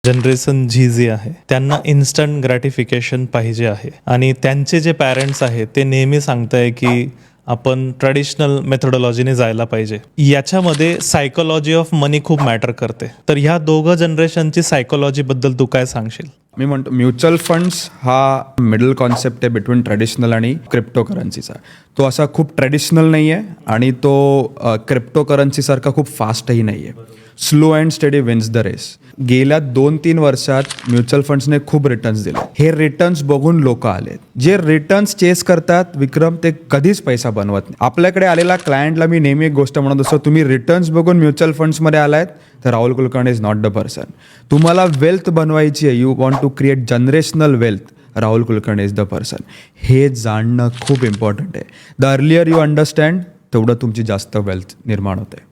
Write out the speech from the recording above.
Generation Zee जी आहे त्यांना instant gratification पाहिजे आहे आणि त्यांचे जे पॅरेंट्स आहेत ते नेहमी सांगताय की आपण ट्रेडिशनल मेथोडॉलॉजीने जायला पाहिजे. याच्यामध्ये सायकोलॉजी ऑफ मनी खूप मॅटर करते. तर ह्या दोघं जनरेशनची सायकोलॉजी बद्दल तू काय सांगशील? मी म्हणतो म्युच्युअल फंड्स हा मिडल कॉन्सेप्ट आहे बिटवीन ट्रेडिशनल आणि क्रिप्टोकरन्सीचा. तो असा खूप ट्रेडिशनल नाही आहे आणि तो क्रिप्टोकरन्सीसारखा खूप फास्टही नाही आहे. Slow and study wins the race. गेल्या 2-3 वर्षात म्युच्युअल फंड्सने खूप रिटर्न्स दिले. हे रिटर्न्स बघून लोक आलेत. जे रिटर्न्स चेस करतात विक्रम, ते कधीच पैसा बनवत नाही. आपल्याकडे आलेला क्लायंटला मी नेहमी एक गोष्ट म्हणत असतो, तुम्ही रिटर्न्स बघून म्युच्युअल फंड्समध्ये आलायत तर Rahul Kulkarni is not the person. तुम्हाला वेल्थ बनवायची आहे, you want to create generational wealth, Rahul Kulkarni is the person. हे जाणणं खूप इम्पॉर्टंट आहे. द अर्लियर यू अंडरस्टँड तेवढं तुमची जास्त वेल्थ निर्माण होते.